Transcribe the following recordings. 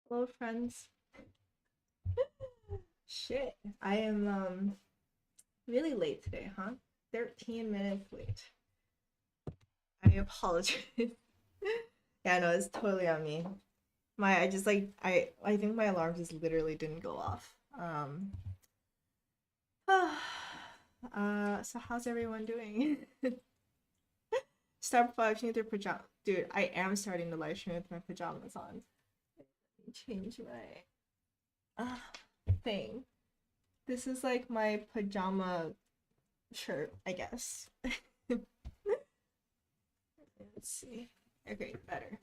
Hello, friends. Shit, I am really late today, huh? 13 minutes late. I apologize. Yeah, no, it's totally on me. I just like I think my alarm just literally didn't go off. So how's everyone doing? Start live streaming with your pajama. Dude, I am starting the live stream with my pajamas on. Let me change my thing. This is like my pajama shirt, I guess. Let's see. Okay, better.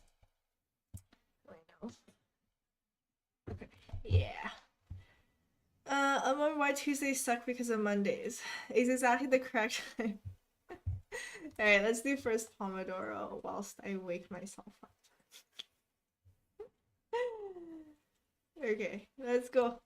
I know. Okay. Yeah. I'm on why Tuesdays suck because of Mondays. Is exactly the correct time. Alright, let's do first Pomodoro whilst I wake myself up. Okay, let's go.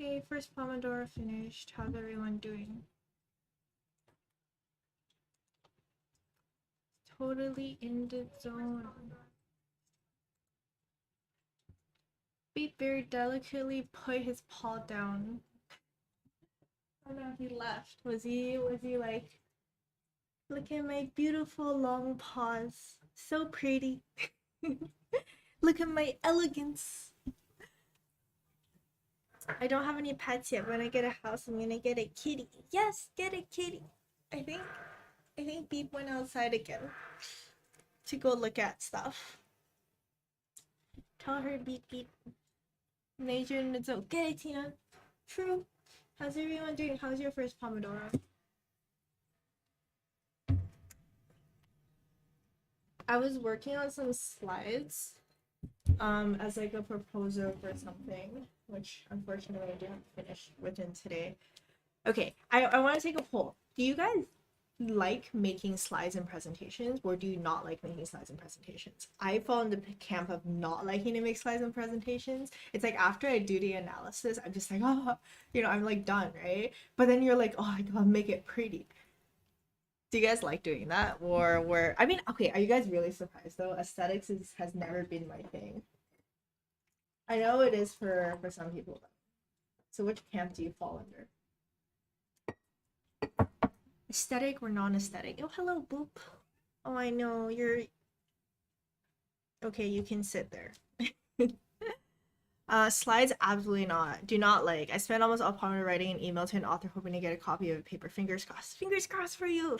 Okay, first Pomodoro finished. How's everyone doing? Totally in the zone. Beat very delicately put his paw down. Oh no, he left. Was he like, look at my beautiful long paws. So pretty. Look at my elegance. I don't have any pets yet. When I get a house, I'm gonna get a kitty. Yes, get a kitty. I think Beep went outside again to go look at stuff. Tell her Beep Beep. Major in the zone. Get it, Tina. True. How's everyone doing? How's your first Pomodoro? I was working on some slides as like a proposal for something, which unfortunately I didn't finish within today. Okay, I want to take a poll. Do you guys like making slides and presentations, or do you not like making slides and presentations? I fall in the camp of not liking to make slides and presentations. It's like after I do the analysis, I'm just like, oh, you know, I'm like done, right? But then you're like, oh, I gotta make it pretty. Do you guys like doing that? Or I mean, okay, are you guys really surprised though? Aesthetics has never been my thing. I know it is for some people though. So which camp do you fall under? Aesthetic or non-aesthetic? Oh, hello, Boop. Oh, I know, you're... Okay, you can sit there. Slides, absolutely not. Do not like. I spent almost all Pomodoro writing an email to an author hoping to get a copy of a paper. Fingers crossed. Fingers crossed for you.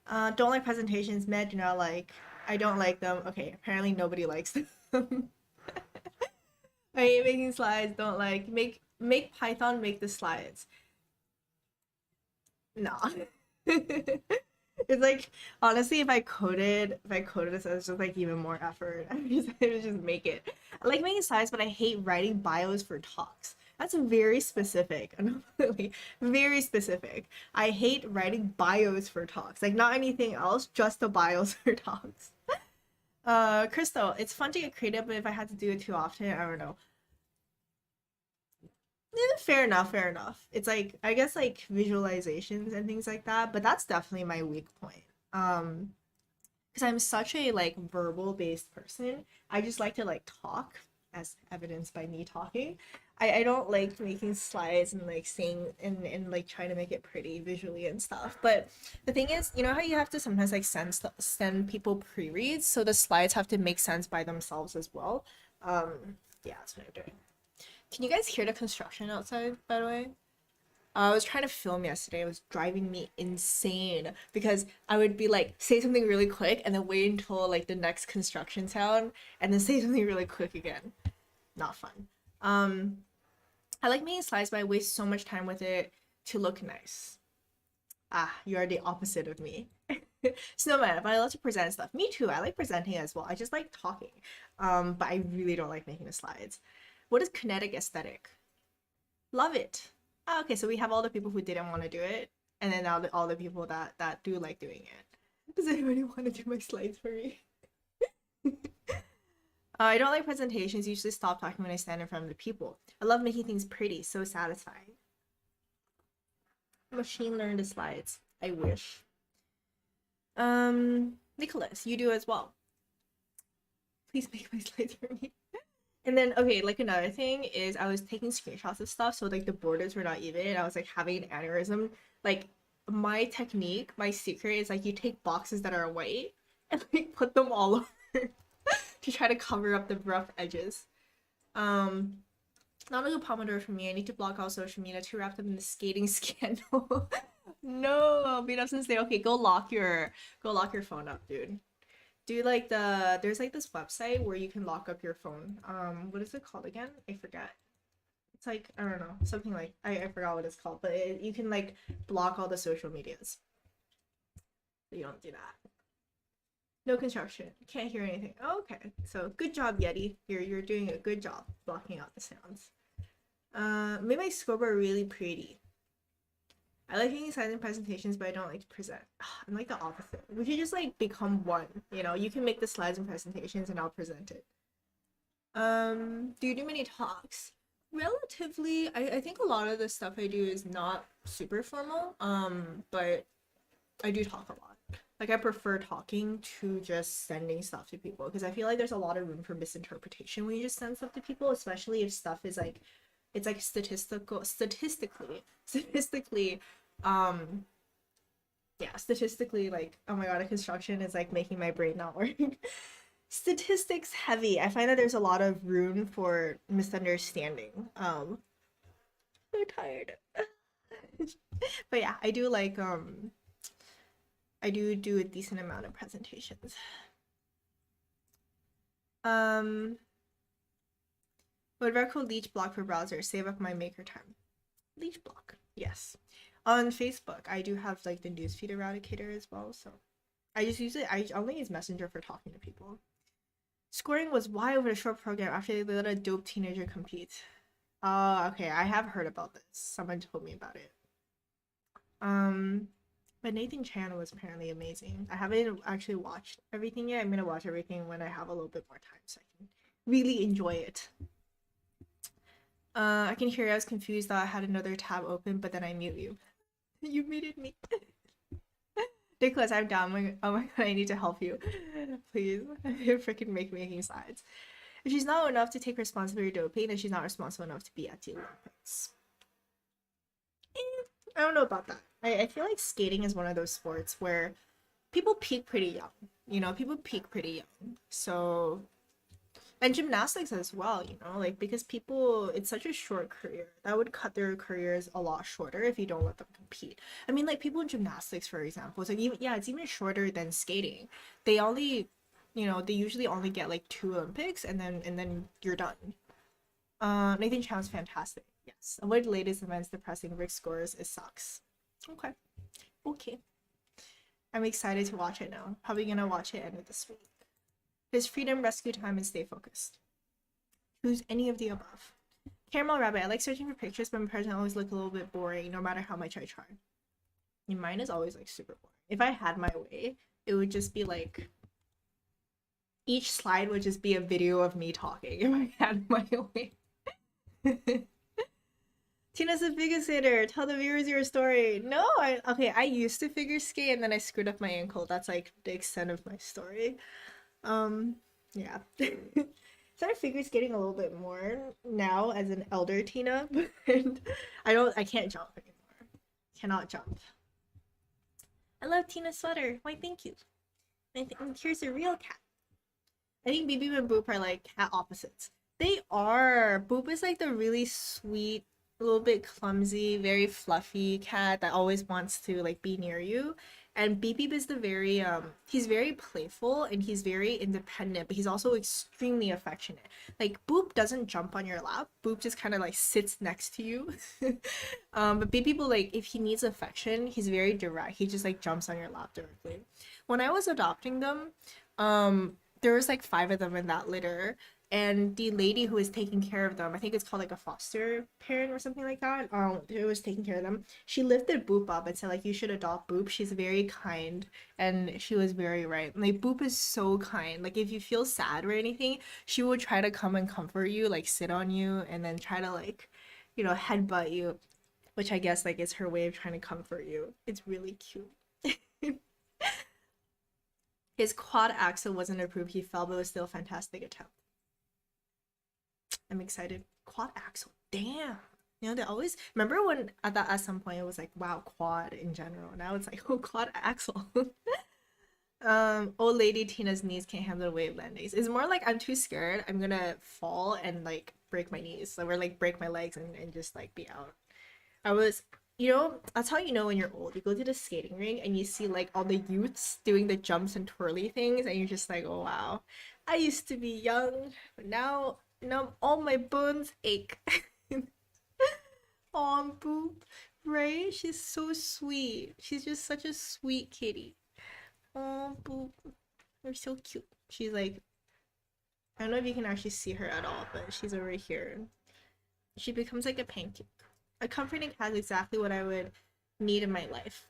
Don't like presentations. Med, do not like. I don't like them. Okay, apparently nobody likes them. I hate making slides. Don't like. Make Python make the slides. Nah. It's like, honestly, if I coded this, it's just like even more effort. I would just make it. I like making slides, but I hate writing bios for talks. That's very specific. Very specific. I hate writing bios for talks. Like not anything else, just the bios for talks. Crystal, it's fun to get creative, but if I had to do it too often, I don't know. Fair enough, fair enough. It's like, I guess like visualizations and things like that, but that's definitely my weak point. Because I'm such a like verbal based person. I just like to like talk, as evidenced by me talking. I don't like making slides and like saying and like trying to make it pretty visually and stuff. But the thing is, you know how you have to sometimes like send people pre-reads, so the slides have to make sense by themselves as well. Yeah, that's what I'm doing. Can you guys hear the construction outside, by the way? I was trying to film yesterday. It was driving me insane because I would be like, say something really quick and then wait until like the next construction sound and then say something really quick again. Not fun. I like making slides, but I waste so much time with it to look nice. Ah, you are the opposite of me. Snowman, but I love to present stuff. Me too. I like presenting as well. I just like talking. But I really don't like making the slides. What is kinetic aesthetic? Love it. Oh, okay, so we have all the people who didn't want to do it, and then now all the people that do like doing it. Does anybody want to do my slides for me? I don't like presentations. Usually stop talking when I stand in front of the people. I love making things pretty. So satisfying. Machine learn the slides. I wish. Nicholas, you do as well. Please make my slides for me. And then, okay, like another thing is I was taking screenshots of stuff, so like the borders were not even, and I was like having an aneurysm. Like my technique, my secret is like you take boxes that are white and like put them all over to try to cover up the rough edges. Not a good Pomodoro for me. I need to block out social media too wrapped up in the skating scandal. No, beat up since they okay, go lock your phone up, dude. Do like there's like this website where you can lock up your phone. What is it called again? I forget. It's like, I don't know, something like I forgot what it's called, but you can like block all the social medias. So you don't do that. No construction. Can't hear anything. Oh, okay. So good job, Yeti. You're doing a good job blocking out the sounds. Made my scoreboard really pretty. I like making slides and presentations, but I don't like to present. I'm like the opposite. We should just like become one, you know? You can make the slides and presentations and I'll present it. Do you do many talks? Relatively, I think a lot of the stuff I do is not super formal, but I do talk a lot. Like I prefer talking to just sending stuff to people because I feel like there's a lot of room for misinterpretation when you just send stuff to people, especially if stuff is like it's like statistically um yeah, statistically like oh my god, a construction is like making my brain not work. Statistics heavy. I find that there's a lot of room for misunderstanding. I'm tired. But yeah, I do like I do a decent amount of presentations. Would recommend Leech Block for browser, save up my maker time. Leech Block, yes. On Facebook, I do have like the newsfeed eradicator as well, so I just use it. I only use Messenger for talking to people. Scoring was why over a short program after they let a dope teenager compete. Okay, I have heard about this. Someone told me about it. But Nathan Chan was apparently amazing. I haven't actually watched everything yet. I'm gonna watch everything when I have a little bit more time so I can really enjoy it. I can hear you. I was confused that I had another tab open, but then I mute you. You muted me. Nicholas, I'm down. Oh my god, I need to help you. Please. Freaking make making slides. If she's not enough to take responsibility for doping, then she's not responsible enough to be at the Olympics. I don't know about that. I feel like skating is one of those sports where people peak pretty young. You know, people peak pretty young. So, and gymnastics as well, you know, like because people, it's such a short career. That would cut their careers a lot shorter if you don't let them compete. I mean, like people in gymnastics, for example, it's like even, yeah, it's even shorter than skating. They only, you know, they usually only get like 2 Olympics and then you're done. Nathan Chown's fantastic. Yes. Avoid latest events depressing Rick scores. It sucks. Okay. Okay. I'm excited to watch it now. Probably gonna watch it end of this week. His freedom, rescue time, and stay focused. Choose any of the above. Caramel Rabbit. I like searching for pictures, but my present always look a little bit boring, no matter how much I try. And mine is always like super boring. If I had my way, it would just be like each slide would just be a video of me talking if I had my way. Tina's a figure skater. Tell the viewers your story. No, I used to figure skate and then I screwed up my ankle. That's like the extent of my story. Yeah. Started figure skating a little bit more now as an elder Tina, but I can't jump anymore. Cannot jump. I love Tina's sweater. Why, thank you. And here's a real cat. I think Bibi and Boop are like cat opposites. They are. Boop is like the really sweet, a little bit clumsy, very fluffy cat that always wants to like be near you. And Beep Beep is the very he's very playful and he's very independent, but he's also extremely affectionate. Like Boop doesn't jump on your lap. Boop just kind of like sits next to you. But Beep Beep will like if he needs affection, he's very direct. He just like jumps on your lap directly. When I was adopting them, there was like 5 of them in that litter, and the lady who was taking care of them, I think it's called like a foster parent or something like that, who was taking care of them, she lifted Boop up and said like you should adopt Boop. She's very kind, and she was very right. Like Boop is so kind. Like if you feel sad or anything, she will try to come and comfort you, like sit on you and then try to like, you know, headbutt you, which I guess like is her way of trying to comfort you. It's really cute. His quad axle wasn't approved. He fell, but it was still a fantastic attempt. I'm excited. Quad axle. Damn. You know, they always remember when at some point it was like, wow, quad in general. Now it's like, oh, quad axle. Old lady Tina's knees can't handle the weight of landings. It's more like I'm too scared. I'm gonna fall and like break my knees. Or like break my legs and just like be out. I was, you know, that's how you know when you're old. You go to the skating rink and you see like all the youths doing the jumps and twirly things, and you're just like, oh wow, I used to be young, but now all my bones ache. Aw, Boop, right? She's so sweet. She's just such a sweet kitty. Oh, Boop, you're so cute. She's like, I don't know if you can actually see her at all, but she's over here. She becomes like a pancake. A comforting cat is exactly what I would need in my life.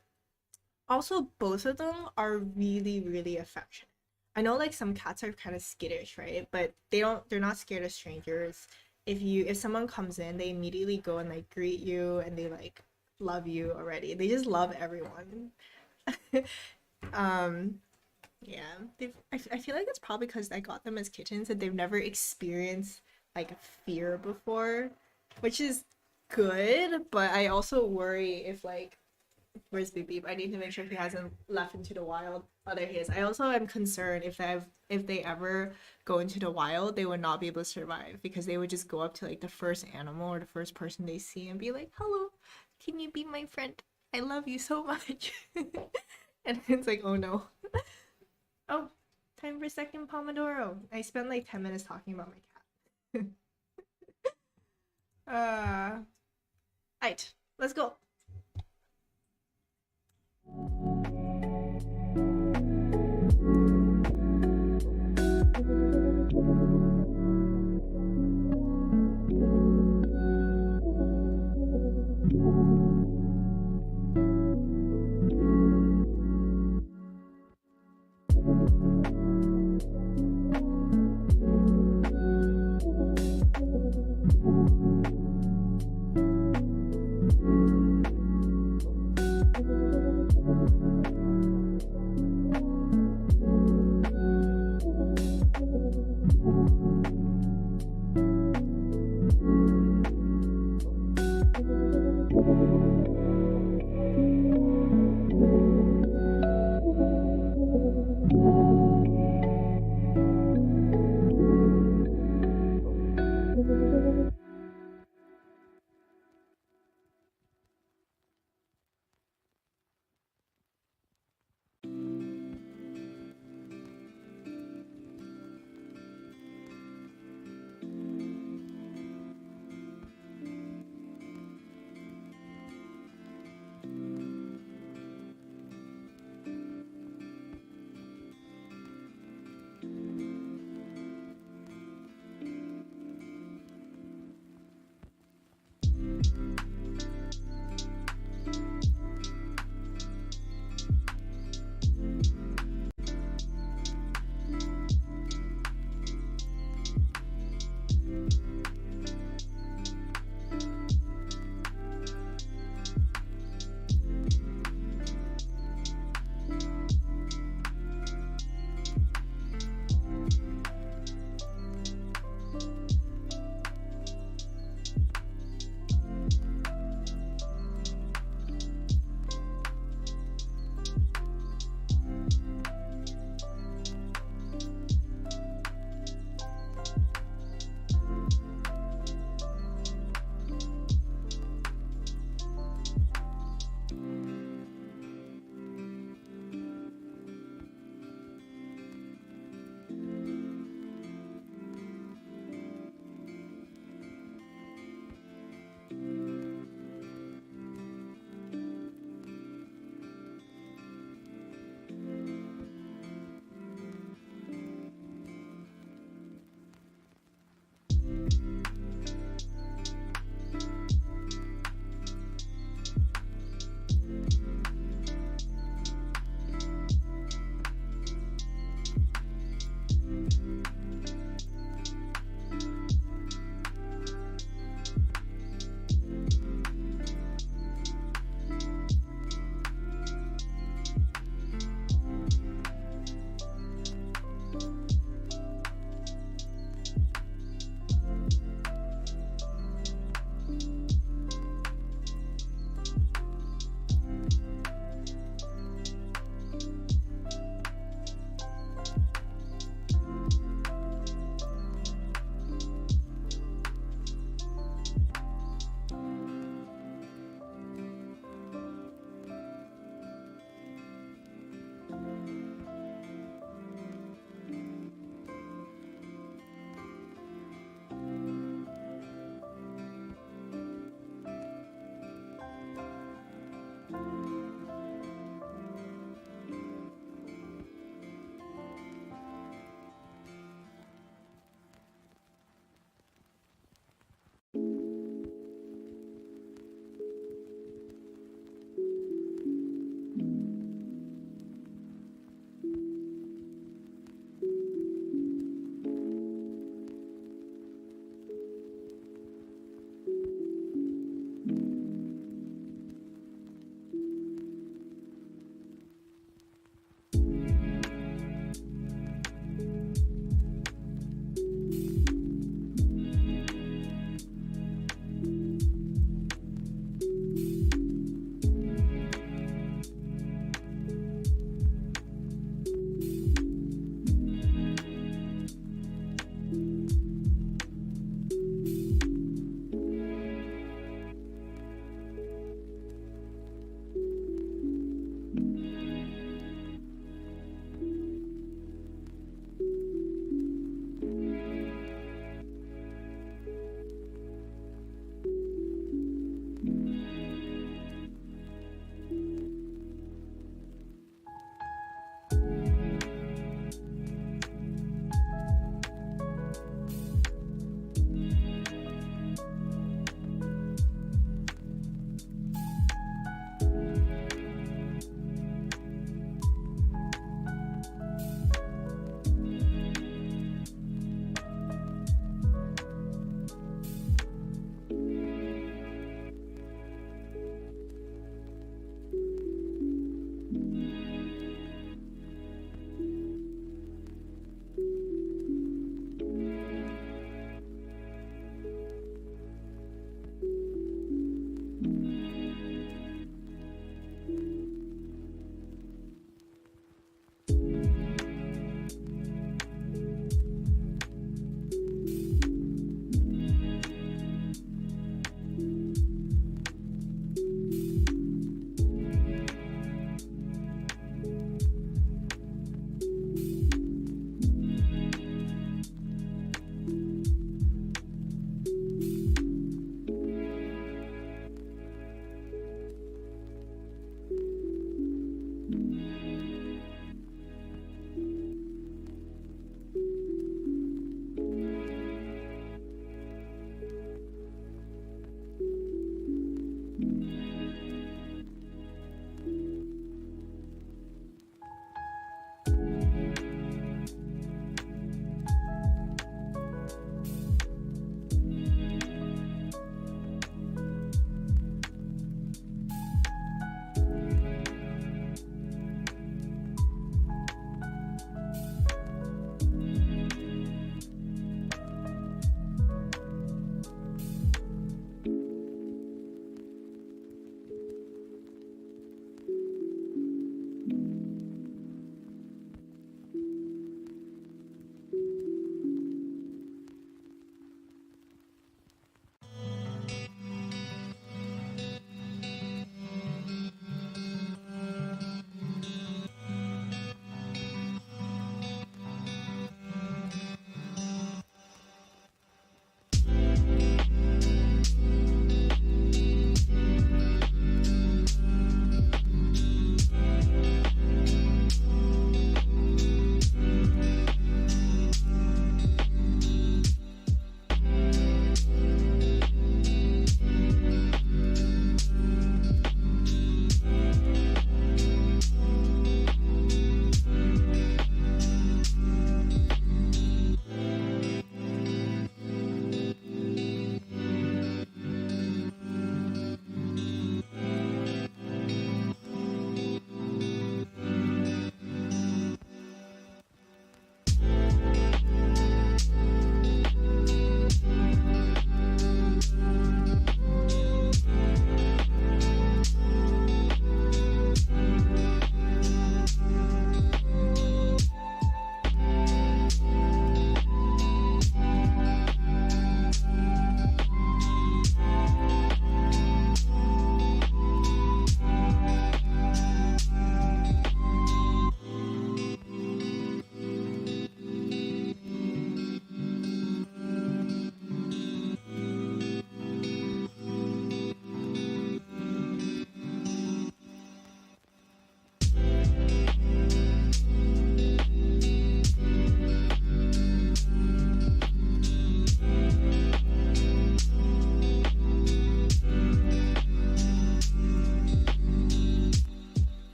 Also, both of them are really, really affectionate. I know like some cats are kind of skittish, right? But they're not scared of strangers. if someone comes in, they immediately go and like greet you and they like love you already. They just love everyone. um yeah, I feel like it's probably because I got them as kittens and they've never experienced like fear before, which is good, but I also worry if like where's Beep Beep? I need to make sure he hasn't left into the wild. Oh, there he is. I also am concerned if they ever go into the wild, they would not be able to survive because they would just go up to like the first animal or the first person they see and be like, "Hello, can you be my friend? I love you so much." And it's like, oh no. Oh, time for second Pomodoro. I spent like 10 minutes talking about my cat. Alright, let's go.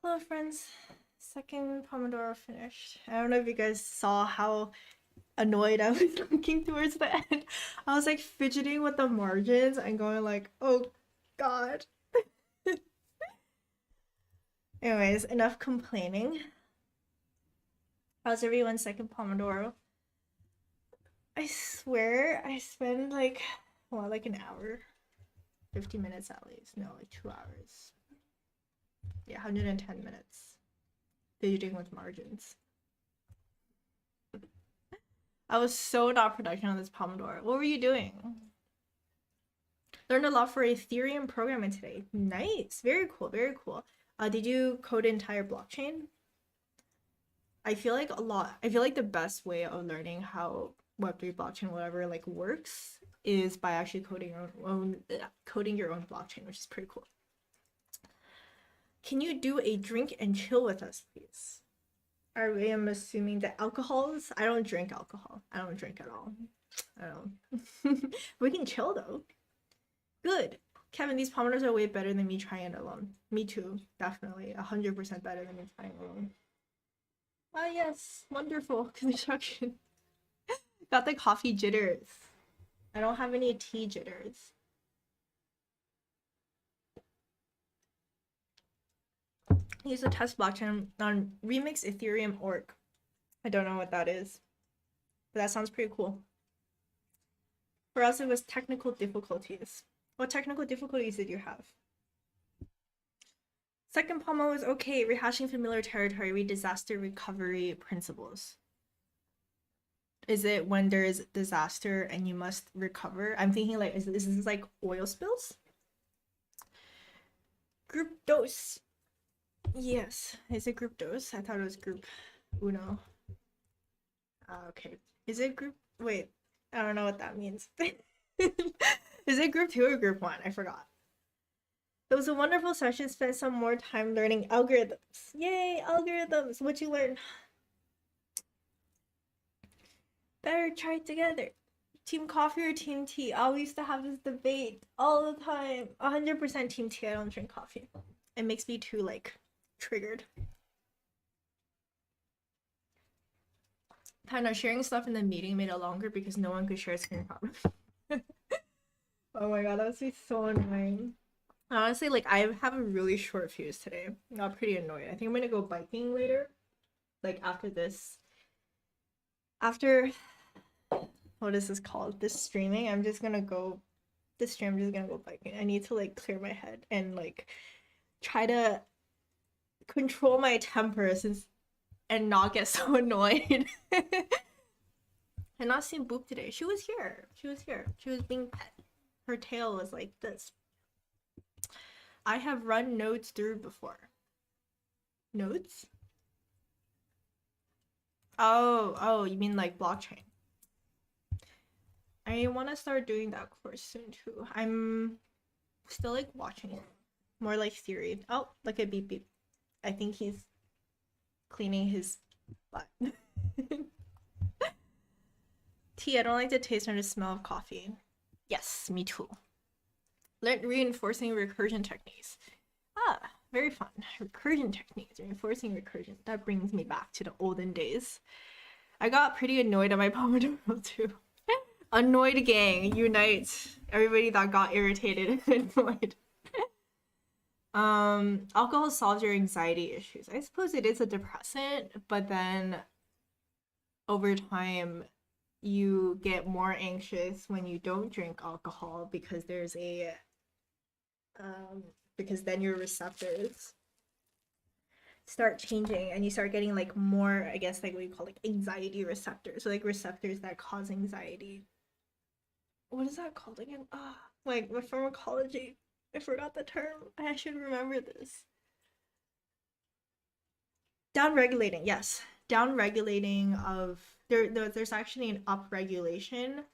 Hello, friends. Second Pomodoro finished. I don't know if you guys saw how annoyed I was looking towards the end. I was like fidgeting with the margins and going like, oh god. Anyways, enough complaining. How's everyone's second Pomodoro? I swear I spend like, well, like an hour. 50 minutes at least. No, like 2 hours. Yeah, 110 minutes. Fidgeting with margins. I was so not productive on this Pomodoro. What were you doing? Learned a lot for Ethereum programming today. Nice. Very cool. Very cool. Did you code an entire blockchain? I feel like the best way of learning how Web3 blockchain, whatever, like works is by actually coding your own blockchain, which is pretty cool. Can you do a drink and chill with us, please? I am assuming that alcohols. I don't drink alcohol. I don't drink at all. I don't. We can chill though. Good. Kevin, these Pomodoros are way better than me trying it alone. Me too. Definitely. 100% better than me trying it alone. Ah, yes. Wonderful construction. Got the coffee jitters. I don't have any tea jitters. Use a test blockchain on Remix Ethereum org. I don't know what that is, but that sounds pretty cool. For us, it was technical difficulties. What technical difficulties did you have? Second Pomo was okay. Rehashing familiar territory, read disaster recovery principles. Is it when there is disaster and you must recover? I'm thinking like, is this like oil spills? Group dose. Yes. Is it group dose? I thought it was group uno. Okay. Is it group? Wait. I don't know what that means. Is it group 2 or group 1? I forgot. It was a wonderful session. Spent some more time learning algorithms. Yay, algorithms. What'd you learn? Better try it together. Team coffee or team tea? I always used to have this debate all the time. 100% team tea. I don't drink coffee. It makes me too like triggered. Kind of sharing stuff in the meeting made it longer because no one could share screen problem. Oh my god, that would be so annoying. Honestly, like I have a really short fuse today. I got pretty annoyed. I think I'm gonna go biking later. Like after this. After what is this called? This streaming, I'm just gonna go biking. I need to like clear my head and like try to control my temper and not get so annoyed. I not seen Boop today. She was here. She was being pet. Her tail was like this. I have run nodes through before. Nodes? Oh, you mean like blockchain. I want to start doing that course soon too. I'm still like watching it. More like theory. Oh, look at beep beep. I think he's cleaning his butt. Tea, I don't like the taste or the smell of coffee. Yes, me too. Learn reinforcing recursion techniques. Ah, very fun. Recursion techniques, reinforcing recursion. That brings me back to the olden days. I got pretty annoyed at my Pomodoro too. Annoyed gang, unite. Everybody that got irritated and annoyed. Alcohol solves your anxiety issues. I suppose it is a depressant, but then over time you get more anxious when you don't drink alcohol because there's a because then your receptors start changing and you start getting like more, I guess, like what you call like anxiety receptors. So like receptors that cause anxiety. What is that called again? Like with pharmacology. I forgot the term. I should remember this. Down-regulating, yes. Down-regulating of there's actually an up-regulation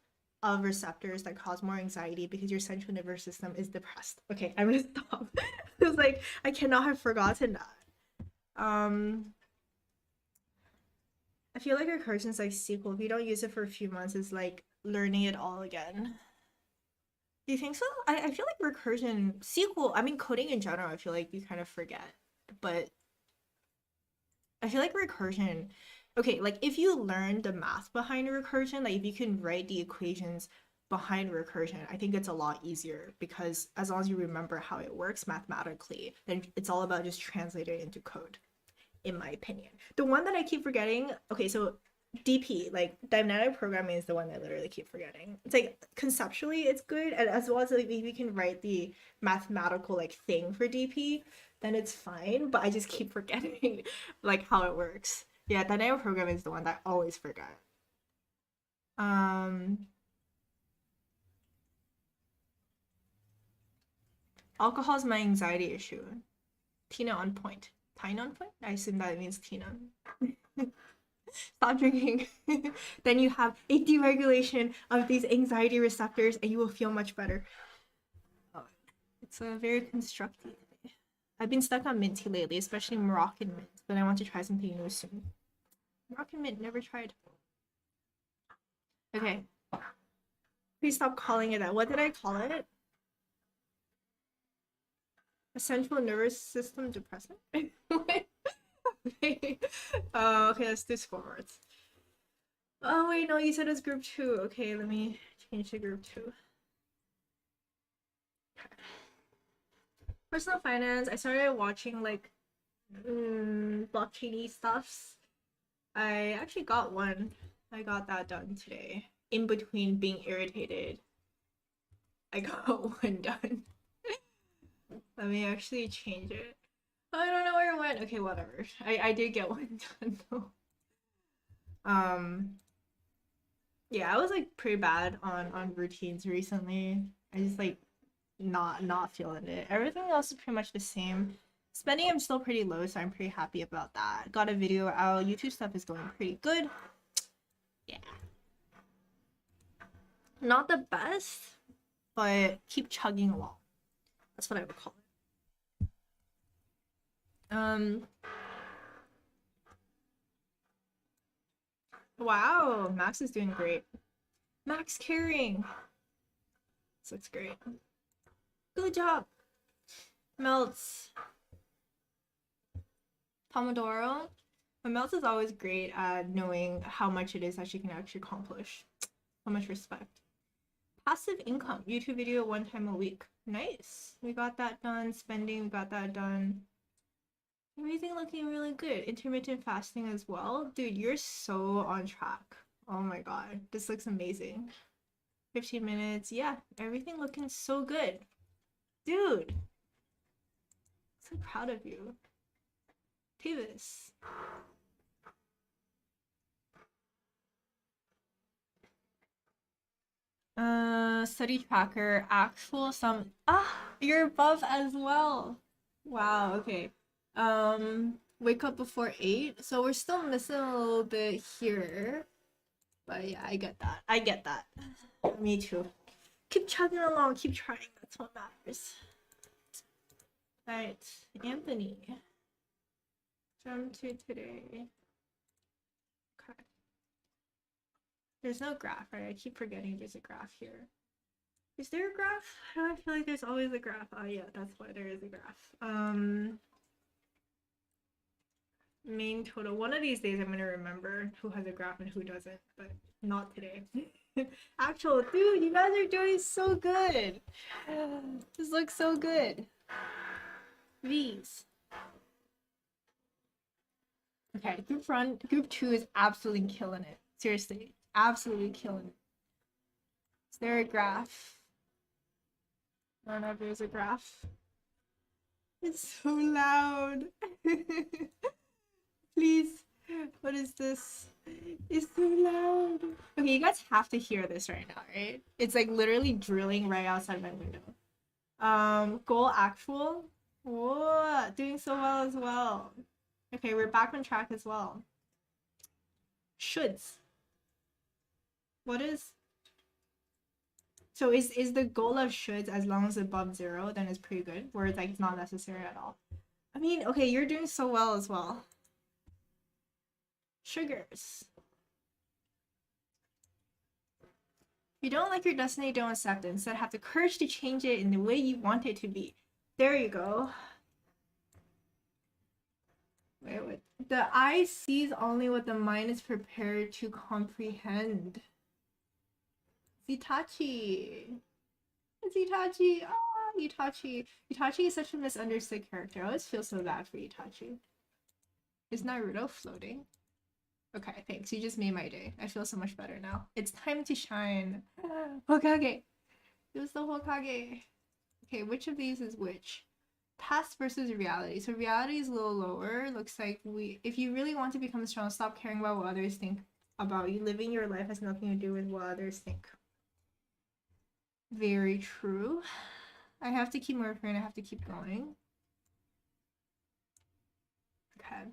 of receptors that cause more anxiety because your central nervous system is depressed. Okay, I'm gonna stop. I was like, I cannot have forgotten that. I feel like recursion's like SQL. If you don't use it for a few months, it's like learning it all again. Do you think so? I feel like recursion, SQL, I mean coding in general, I feel like you kind of forget. But I feel like recursion, okay, like if you learn the math behind recursion, like if you can write the equations behind recursion, I think it's a lot easier because as long as you remember how it works mathematically, then it's all about just translating it into code, in my opinion. The one that I keep forgetting, okay, so DP, like dynamic programming is the one that I literally keep forgetting. It's like conceptually it's good, and as well as like if we can write the mathematical like thing for DP, then it's fine. But I just keep forgetting like how it works. Yeah, dynamic programming is the one that I always forget. Alcohol is my anxiety issue. Tina on point. Tina on point? I assume that means Tina. Stop drinking. Then you have a deregulation of these anxiety receptors and you will feel much better. Oh, it's a very constructive. I've been stuck on mint tea lately, especially Moroccan mint, but I want to try something new soon. Moroccan mint, never tried. Okay. Please stop calling it that. What did I call it? A central nervous system depressant? Okay. Okay, let's do scoreboards. Oh wait, no, you said it's group 2. Okay, let me change to group 2. Personal finance, I started watching like blockchain-y stuffs. I actually got one. I got that done today. In between being irritated, I got one done. Let me actually change it. I don't know where it went. Okay, whatever. I did get one done though. Yeah, I was like pretty bad on routines recently. I just like not feeling it. Everything else is pretty much the same. Spending I'm still pretty low, so I'm pretty happy about that. Got a video out. YouTube stuff is going pretty good. Yeah. Not the best, but keep chugging along. That's what I would call it. Wow, Max is doing great. Max carrying. This looks great. Good job. Melts. Pomodoro. Melts is always great at knowing how much it is that she can actually accomplish. So much respect. Passive income. YouTube video 1 time a week. Nice. We got that done. Spending, we got that done. Everything looking really good. Intermittent fasting as well. Dude, you're so on track. Oh my god. This looks amazing. 15 minutes. Yeah, everything looking so good. Dude. So proud of you. Tavis. Study tracker, actual some. Ah, you're above as well. Wow, okay. Wake up before 8. So we're still missing a little bit here. But yeah, I get that. I get that. Me too. Keep chugging along, keep trying. That's what matters. Alright, Anthony. Jump to today. Okay. There's no graph, right? I keep forgetting there's a graph here. Is there a graph? How do I feel like there's always a graph? Oh yeah, that's why there is a graph. Main total. One of these days I'm gonna remember who has a graph and who doesn't, but not today. Actual, dude, you guys are doing so good. This looks so good. These. Okay, group 2 is absolutely killing it. Seriously, absolutely killing it. Is there a graph? I don't know if there's a graph. It's so loud. Please, what is this? It's so loud. Okay, you guys have to hear this right now, right? It's like literally drilling right outside my window. Goal actual. Whoa, doing so well as well. Okay, we're back on track as well. Shoulds. What is? So is the goal of shoulds as long as above 0, then it's pretty good, where it's like it's not necessary at all. I mean, okay, you're doing so well as well. Sugars. If you don't like your destiny, don't accept it. Instead, have the courage to change it in the way you want it to be. There you go. Wait, what? The eye sees only what the mind is prepared to comprehend. Itachi. It's Itachi. Oh, Itachi. Itachi is such a misunderstood character. I always feel so bad for Itachi. Is Naruto floating? Okay, thanks. You just made my day. I feel so much better now. It's time to shine. Hokage. It was the Hokage. Okay, which of these is which? Past versus reality. So reality is a little lower. Looks like if you really want to become strong, stop caring about what others think about you. Living your life has nothing to do with what others think. Very true. I have to keep working and I have to keep going. Okay.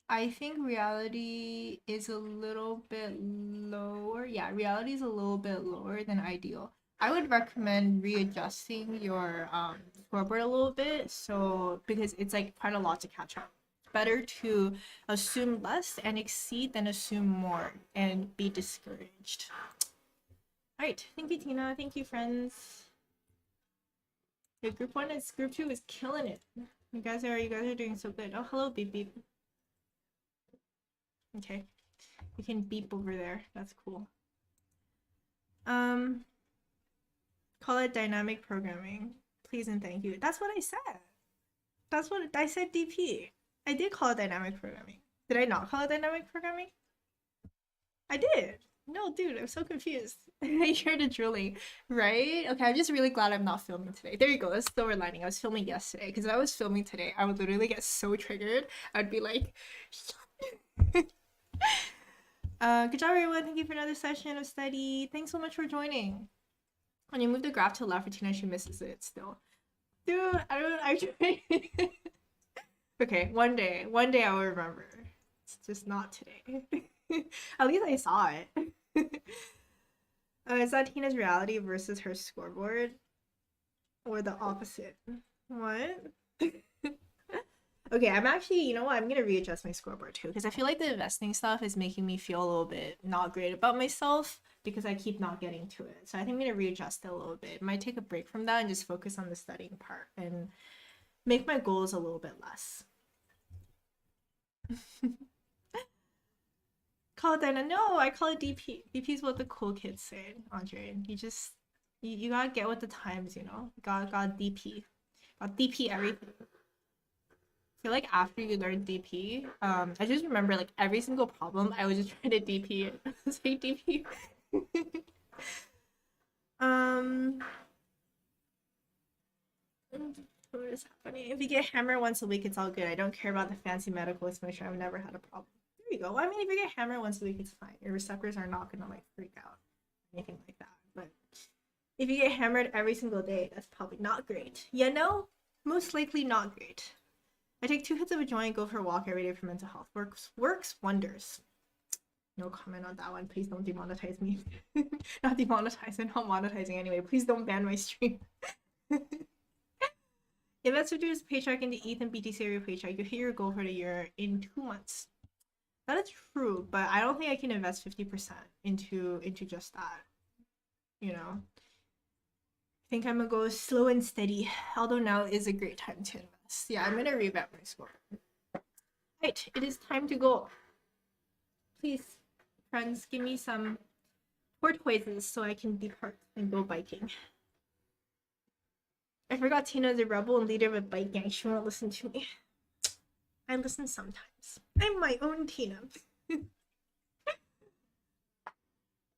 I think reality is a little bit lower. Yeah, reality is a little bit lower than ideal. I would recommend readjusting your scoreboard a little bit, so because it's like quite a lot to catch up. Better to assume less and exceed than assume more and be discouraged. All right, thank you, Tina. Thank you, friends. Yeah, group 1 and group 2 is killing it. You guys are doing so good. Oh, hello, beep beep. Okay, you can beep over there. That's cool. Call it dynamic programming, please and thank you. That's what I said. That's what I said. DP. I did call it dynamic programming. Did I not call it dynamic programming? I did. No, dude, I'm so confused. I heard it drooling, right? Okay, I'm just really glad I'm not filming today. There you go. That's silver lining. I was filming yesterday because if I was filming today, I would literally get so triggered. I'd be like, good job, everyone. Thank you for another session of study. Thanks so much for joining. When you move the graph to the left for Tina, she misses it still. Dude, I tried. Okay, one day I will remember. It's just not today. At least I saw it. Is that Tina's reality versus her scoreboard? Or the opposite? What? Okay, I'm actually, you know what? I'm gonna readjust my scoreboard too, because I feel like the investing stuff is making me feel a little bit not great about myself because I keep not getting to it. So I think I'm gonna readjust it a little bit. I might take a break from that and just focus on the studying part and make my goals a little bit less. Call it Dina. No, I call it DP. DP is what the cool kids say, Andre. You gotta get with the times, you know? Got DP. Got DP everything. I feel like after you learn DP, I just remember like every single problem I was just trying to DP it. Say DP. What is happening? If you get hammered once a week, it's all good. I don't care about the fancy medical explanation. I've never had a problem. There you go. I mean, if you get hammered once a week, it's fine. Your receptors are not gonna like freak out, anything like that. But if you get hammered every single day, that's probably not great. You know, most likely not great. I take 2 hits of a joint, go for a walk every day for mental health. Works wonders. No comment on that one. Please don't demonetize me. Not demonetize, I'm not monetizing anyway. Please don't ban my stream. Invest $50 paycheck into ETH and BTC every paycheck. You hit your goal for the year in 2 months. That is true, but I don't think I can invest 50% into just that. You know, I think I'm gonna go slow and steady. Although now is a great time to invest. Yeah, I'm gonna revamp my score. Right, it is time to go. Please, friends, give me some tortoises so I can depart and go biking. I forgot Tina is a rebel and leader of a bike gang. She won't listen to me. I listen sometimes. I'm my own Tina.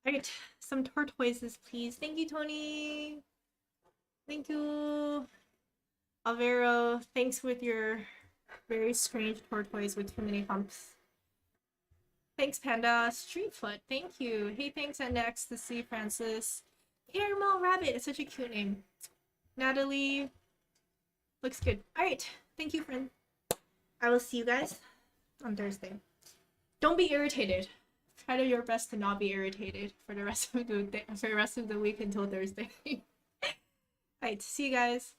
Alright, some tortoises, please. Thank you, Tony. Thank you, Alvaro. Thanks with your very strange tortoise with too many humps. Thanks, Panda. Streetfoot, thank you. Hey, thanks, and Ecstasy, Francis. Caramel Rabbit, it's such a cute name. Natalie, looks good. Alright, thank you, friend. I will see you guys on Thursday. Don't be irritated. Try to your best to not be irritated for the rest of the week until Thursday. Alright, see you guys.